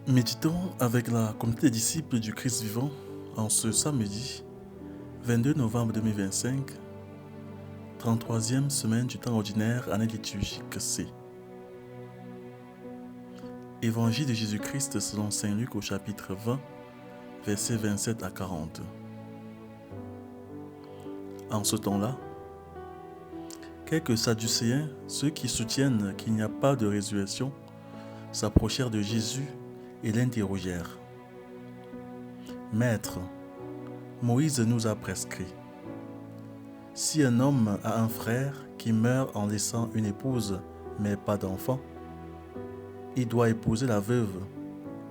Méditons avec la communauté des disciples du Christ vivant en ce samedi 22 novembre 2025, 33e semaine du temps ordinaire, année liturgique C. Évangile de Jésus-Christ selon Saint Luc au chapitre 20, versets 27 à 40. En ce temps-là, quelques Sadducéens, ceux qui soutiennent qu'il n'y a pas de résurrection, s'approchèrent de Jésus et l'interrogèrent. « Maître, Moïse nous a prescrit. Si un homme a un frère qui meurt en laissant une épouse mais pas d'enfant, il doit épouser la veuve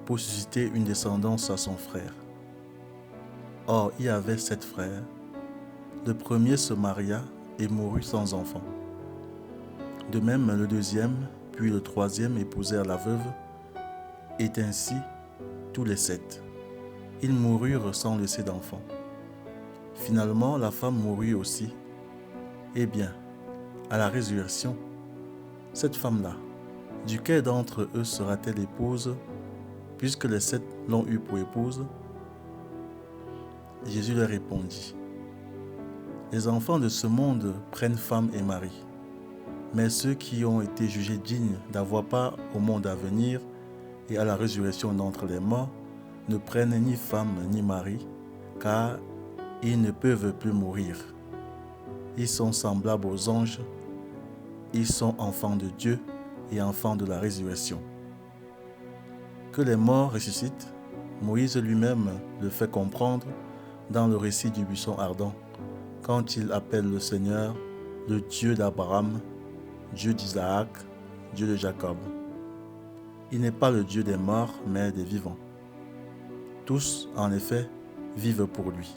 pour susciter une descendance à son frère. Or, il y avait 7 frères. Le premier se maria et mourut sans enfant. De même, le deuxième, puis le troisième épousèrent la veuve, et ainsi tous les 7. Ils moururent sans laisser d'enfant. Finalement, la femme mourut aussi. Eh bien, à la résurrection, cette femme-là, duquel d'entre eux sera-t-elle épouse, puisque les 7 l'ont eue pour épouse? Jésus leur répondit. Les enfants de ce monde prennent femme et mari, mais ceux qui ont été jugés dignes d'avoir part au monde à venir et à la résurrection d'entre les morts ne prennent ni femme ni mari, car ils ne peuvent plus mourir. Ils sont semblables aux anges, ils sont enfants de Dieu et enfants de la résurrection. Que les morts ressuscitent, Moïse lui-même le fait comprendre dans le récit du buisson ardent, quand il appelle le Seigneur le Dieu d'Abraham, Dieu d'Isaac, Dieu de Jacob. Il n'est pas le Dieu des morts, mais des vivants. Tous, en effet, vivent pour lui.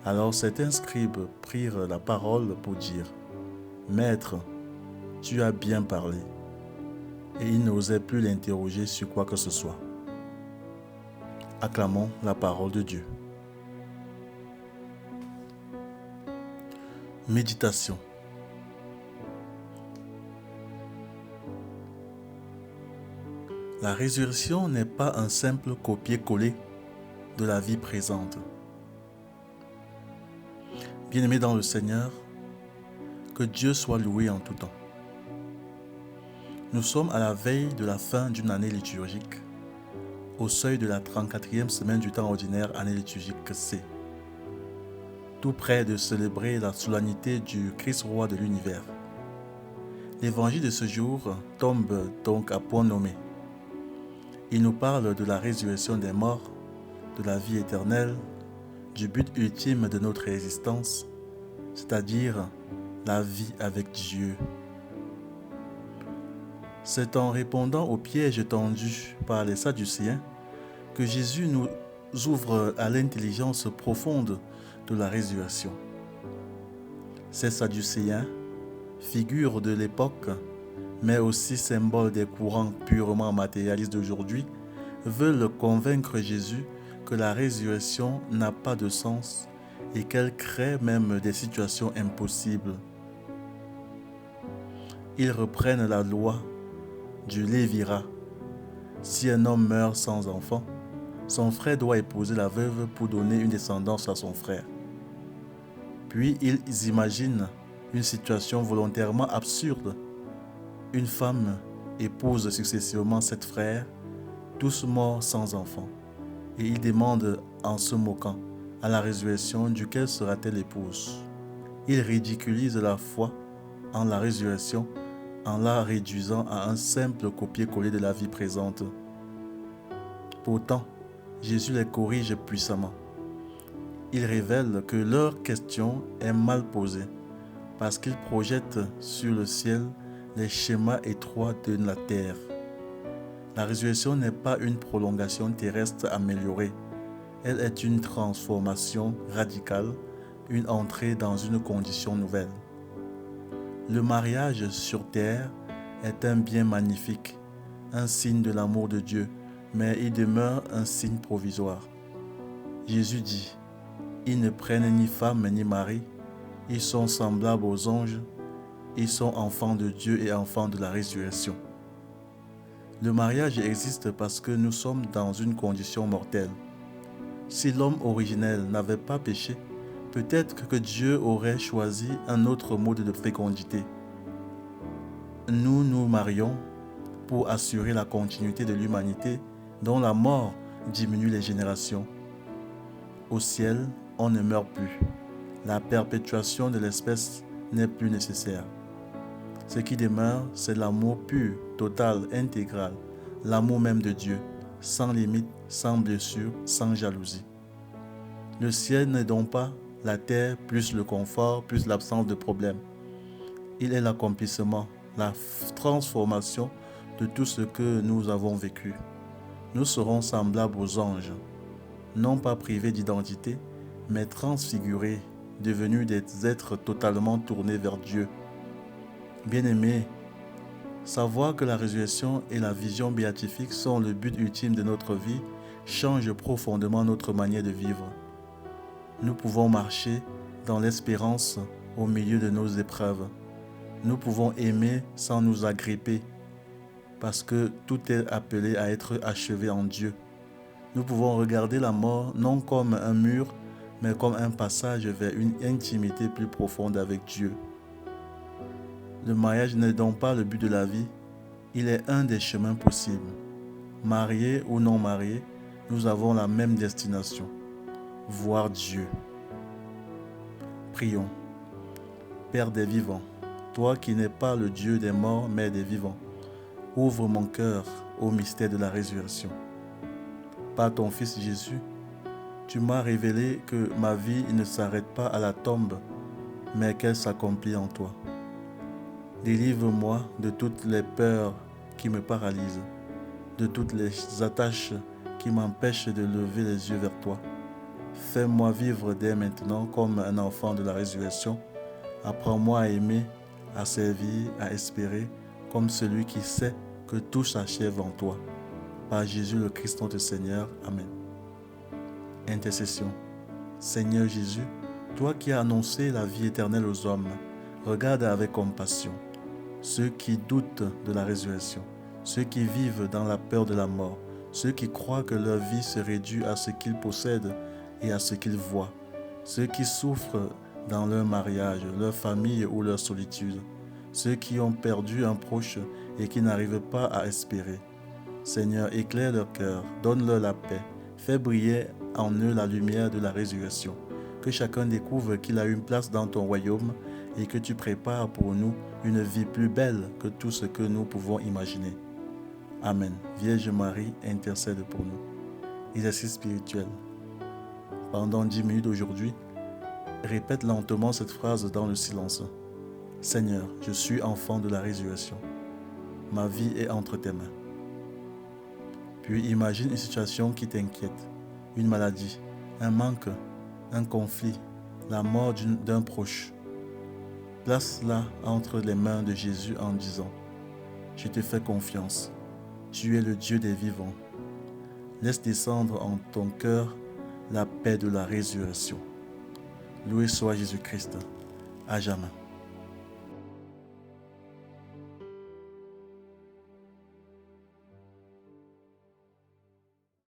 Alors certains scribes prirent la parole pour dire « Maître, tu as bien parlé. » Et ils n'osaient plus l'interroger sur quoi que ce soit. Acclamons la parole de Dieu. Méditation. La résurrection n'est pas un simple copier-coller de la vie présente. Bien-aimés dans le Seigneur, que Dieu soit loué en tout temps. Nous sommes à la veille de la fin d'une année liturgique, au seuil de la 34e semaine du temps ordinaire, année liturgique C, tout près de célébrer la solennité du Christ roi de l'univers. L'évangile de ce jour tombe donc à point nommé. Il nous parle de la résurrection des morts, de la vie éternelle, du but ultime de notre existence, c'est-à-dire la vie avec Dieu. C'est en répondant au piège tendu par les Sadducéens que Jésus nous ouvre à l'intelligence profonde de la résurrection. Ces Sadducéens, figures de l'époque, mais aussi symboles des courants purement matérialistes d'aujourd'hui, veulent convaincre Jésus que la résurrection n'a pas de sens et qu'elle crée même des situations impossibles. Ils reprennent la loi du lévira. Si un homme meurt sans enfant, son frère doit épouser la veuve pour donner une descendance à son frère. Puis ils imaginent une situation volontairement absurde. Une femme épouse successivement 7 frères, tous morts sans enfant, et ils demandent en se moquant à la résurrection duquel sera-t-elle épouse. Ils ridiculisent la foi en la résurrection en la réduisant à un simple copier-coller de la vie présente. Pourtant, Jésus les corrige puissamment. Il révèle que leur question est mal posée parce qu'ils projettent sur le ciel les schémas étroits de la terre. La résurrection n'est pas une prolongation terrestre améliorée. Elle est une transformation radicale, une entrée dans une condition nouvelle. Le mariage sur terre est un bien magnifique, un signe de l'amour de Dieu, mais il demeure un signe provisoire. Jésus dit, ils ne prennent ni femme ni mari, ils sont semblables aux anges, ils sont enfants de Dieu et enfants de la résurrection. Le mariage existe parce que nous sommes dans une condition mortelle. Si l'homme originel n'avait pas péché, peut-être que Dieu aurait choisi un autre mode de fécondité. Nous nous marions pour assurer la continuité de l'humanité dont la mort diminue les générations. Au ciel, on ne meurt plus. La perpétuation de l'espèce n'est plus nécessaire. Ce qui demeure, c'est l'amour pur, total, intégral, l'amour même de Dieu, sans limite, sans blessure, sans jalousie. Le ciel n'est donc pas la terre plus le confort, plus l'absence de problèmes. Il est l'accomplissement, la transformation de tout ce que nous avons vécu. Nous serons semblables aux anges, non pas privés d'identité, mais transfigurés, devenus des êtres totalement tournés vers Dieu. Bien-aimés, savoir que la résurrection et la vision béatifique sont le but ultime de notre vie change profondément notre manière de vivre. Nous pouvons marcher dans l'espérance au milieu de nos épreuves. Nous pouvons aimer sans nous agripper, parce que tout est appelé à être achevé en Dieu. Nous pouvons regarder la mort non comme un mur, mais comme un passage vers une intimité plus profonde avec Dieu. Le mariage n'est donc pas le but de la vie, il est un des chemins possibles. Mariés ou non mariés, nous avons la même destination, voir Dieu. Prions. Père des vivants, toi qui n'es pas le Dieu des morts mais des vivants, ouvre mon cœur au mystère de la résurrection. Par ton Fils Jésus, tu m'as révélé que ma vie ne s'arrête pas à la tombe, mais qu'elle s'accomplit en toi. Délivre-moi de toutes les peurs qui me paralysent, de toutes les attaches qui m'empêchent de lever les yeux vers toi. Fais-moi vivre dès maintenant comme un enfant de la résurrection. Apprends-moi à aimer, à servir, à espérer, comme celui qui sait que tout s'achève en toi. Par Jésus le Christ notre Seigneur. Amen. Intercession. Seigneur Jésus, toi qui as annoncé la vie éternelle aux hommes, regarde avec compassion ceux qui doutent de la résurrection, ceux qui vivent dans la peur de la mort, ceux qui croient que leur vie se réduit à ce qu'ils possèdent et à ce qu'ils voient, ceux qui souffrent dans leur mariage, leur famille ou leur solitude, ceux qui ont perdu un proche et qui n'arrivent pas à espérer. Seigneur, éclaire leur cœur, donne-leur la paix, fais briller en eux la lumière de la résurrection. Que chacun découvre qu'il a une place dans ton royaume et que tu prépares pour nous une vie plus belle que tout ce que nous pouvons imaginer. Amen. Vierge Marie, intercède pour nous. Exercice spirituel. Pendant 10 minutes aujourd'hui, répète lentement cette phrase dans le silence. Seigneur, je suis enfant de la résurrection. Ma vie est entre tes mains. Puis imagine une situation qui t'inquiète, une maladie, un manque, un conflit, la mort d'un proche. Place-la entre les mains de Jésus en disant « Je te fais confiance, tu es le Dieu des vivants. Laisse descendre en ton cœur la paix de la résurrection. Loué soit Jésus-Christ, à jamais. »